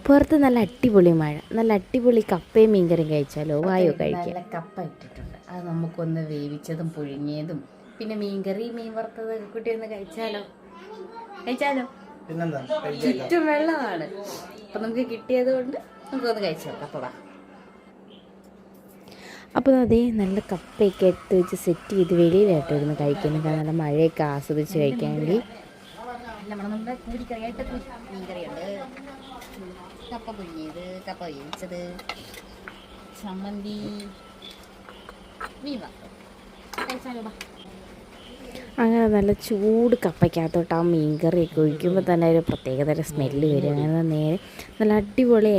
പുറത്ത് നല്ല അടിപൊളി മഴ, നല്ല അടിപൊളി കപ്പയും മീൻകറിയും കഴിച്ചാലോ? വായോ കഴിക്കാം. നല്ല കപ്പ ഇട്ടിട്ടുണ്ട്, അത് നമുക്കൊന്ന് വേവിച്ചതും പുഴുങ്ങിയതും പിന്നെ മീൻകറി മീൻ വറുത്തതൊക്കെ കൂട്ടി ഒന്ന് കഴിച്ചാലോ? ചുറ്റും വെള്ളമാണ്, അപ്പം നമുക്ക് കിട്ടിയത് കൊണ്ട് നമുക്കൊന്ന് കഴിച്ചു നോക്കാം. അപ്പോൾ അപ്പോൾ അതേ നല്ല കപ്പയൊക്കെ എടുത്ത് വെച്ച് സെറ്റ് ചെയ്ത് വെളിയിലായിട്ട് ഇരുന്ന് കഴിക്കുന്നത്, നല്ല മഴയൊക്കെ ആസ്വദിച്ച് കഴിക്കാൻ വേണ്ടി. നമ്മുടെ കൂരിക്കറിയായിട്ട് മീൻകറിയുണ്ട്, കപ്പ പുഴുങ്ങിയത്, കപ്പ വേവിച്ചത്, ചമ്മന്തി, മീൻ വറുത്തത്. അങ്ങനെ നല്ല ചൂട് കപ്പയ്ക്കകത്തോട്ട് ആ മീൻകറിയൊക്കെ ഒഴിക്കുമ്പോൾ തന്നെ ഒരു പ്രത്യേകതരം സ്മെല്ല് വരും. അങ്ങനെ നേരെ നല്ല അടിപൊളി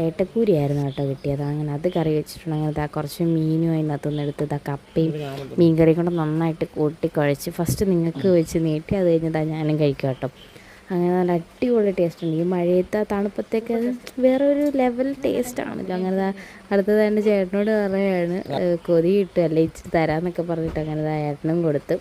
ഏട്ടക്കൂരിയായിരുന്നു കേട്ടോ കിട്ടിയത്. അങ്ങനെ അത് കറി വെച്ചിട്ടുണ്ട്. അങ്ങനെ കുറച്ച് മീനും അതിനകത്തുനിന്ന് എടുത്ത് കപ്പയും മീൻകറിയും കൊണ്ട് നന്നായിട്ട് കൂട്ടി കുഴച്ച് ഫസ്റ്റ് നിങ്ങൾക്ക് വെച്ച് നീട്ടി അത് കഴിഞ്ഞിട്ടാണ് ഞാനും കഴിക്കും കേട്ടോ. അങ്ങനെ നല്ല അടിപൊളി ടേസ്റ്റ് ഉണ്ട്. ഈ മഴയത്തെ തണുപ്പത്തേക്ക് വേറെ ഒരു ലെവൽ ടേസ്റ്റ് ആണല്ലോ. അങ്ങനെ അടുത്തത് എൻ്റെ ചേട്ടനോട് പറയുകയാണ് കൊതി കിട്ടും അല്ലേ ഇച്ചിരി തരാമെന്നൊക്കെ പറഞ്ഞിട്ട് അങ്ങനെ ഏട്ടനും കൊടുത്ത്.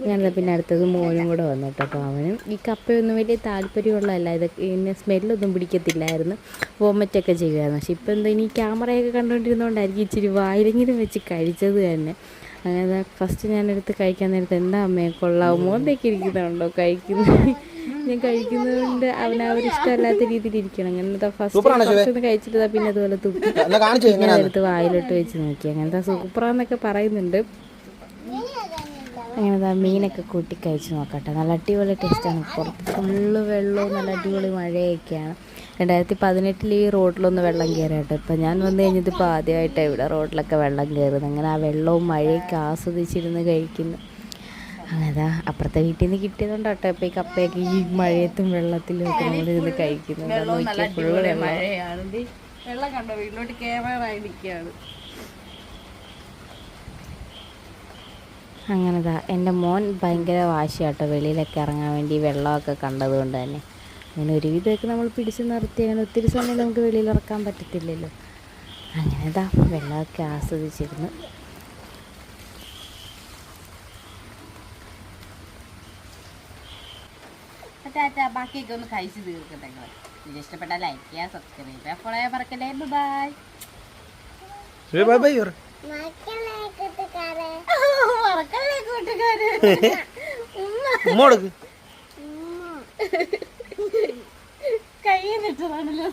അങ്ങനെ പിന്നെ അടുത്തത് മോനും കൂടെ വന്നു കേട്ടോ. അപ്പോൾ അവനും ഈ കപ്പയൊന്നും വലിയ താല്പര്യമുള്ളതല്ല, ഇതൊക്കെ ഇതിന് സ്മെല്ലൊന്നും പിടിക്കത്തില്ലായിരുന്നു, വോമിറ്റൊക്കെ ചെയ്യുമായിരുന്നു. പക്ഷെ ഇപ്പോൾ എന്താ ഇനി ക്യാമറയൊക്കെ കണ്ടുകൊണ്ടിരുന്നതുകൊണ്ടായിരിക്കും ഇച്ചിരി വായിലെങ്കിലും വെച്ച് കഴിച്ചത് തന്നെ. അങ്ങനെ ഫസ്റ്റ് ഞാനെടുത്ത് കഴിക്കാൻ നേരത്തെ എന്താ അമ്മയെ കൊള്ളാമോ എന്നൊക്കെ ഇരിക്കുന്നുണ്ടോ കഴിക്കുന്നത്. ഞാൻ കഴിക്കുന്നത് കൊണ്ട് അവരിഷ്ടമല്ലാത്ത രീതിയിൽ ഇരിക്കണം. അങ്ങനത്തെ ഫസ്റ്റ് കഴിച്ചിട്ട് പിന്നെ അതുപോലെ തുപ്പി എടുത്ത് വായിലോട്ട് വെച്ച് നോക്കി. അങ്ങനത്തെ സൂപ്പറാന്നൊക്കെ പറയുന്നുണ്ട്. അങ്ങനെ മീനൊക്കെ കൂട്ടി കഴിച്ച് നോക്കട്ടെ. നല്ല അടിപൊളി ടേസ്റ്റാണ്. പുറത്ത് ഫുള്ള് വെള്ളവും നല്ല അടിപൊളി മഴയൊക്കെയാണ്. 2018 ഈ റോഡിലൊന്ന് വെള്ളം കയറി കേട്ടോ. ഇപ്പം ഞാൻ വന്നു കഴിഞ്ഞിട്ടിപ്പോൾ ആദ്യമായിട്ടാണ് ഇവിടെ റോഡിലൊക്കെ വെള്ളം കയറുന്നത്. അങ്ങനെ ആ വെള്ളവും മഴയൊക്കെ ആസ്വദിച്ചിരുന്ന് കഴിക്കുന്നു. അങ്ങനെ അപ്പുറത്തെ വീട്ടിൽ നിന്ന് കിട്ടിയതുകൊണ്ട് കേട്ടോ ഇപ്പോൾ ഈ കപ്പയൊക്കെ ഈ മഴയത്തും വെള്ളത്തിലും ഒക്കെ നമ്മളിരുന്ന് കഴിക്കുന്നത്. വെള്ളം കണ്ടോ, വീട്ടിലോട്ട് കയറാനായി നിൽക്കുകയാണ്. അങ്ങനെതാ എൻ്റെ മോൻ ഭയങ്കര വാശിയാട്ടോ വെളിയിലൊക്കെ ഇറങ്ങാൻ വേണ്ടി, വെള്ളമൊക്കെ കണ്ടതുകൊണ്ട് തന്നെ. അങ്ങനെ ഒരുവിധമൊക്കെ നമ്മൾ പിടിച്ച് നിർത്തി. അങ്ങനെ ഒത്തിരി സമയം നമുക്ക് വെളിയിൽ ഇറക്കാൻ പറ്റത്തില്ലല്ലോ. അങ്ങനെതാ വെള്ളമൊക്കെ ആസ്വദിച്ചിരുന്നു. ബാക്കിയൊക്കെ ഒന്ന് കഴിച്ച് തീർക്കട്ടെ. ഇത് ഇഷ്ടപ്പെട്ടാൽ ലൈക്ക് ചെയ്യുക, സബ്സ്ക്രൈബ് ചെയ്യുക, ഫോളോ ചെയ്യാൻ മറക്കല്ലേ. ബൈ മറക്കല്ലേ കൂട്ടുകാര്. കയ്യിൽ നിട്ടതാണല്ലോ.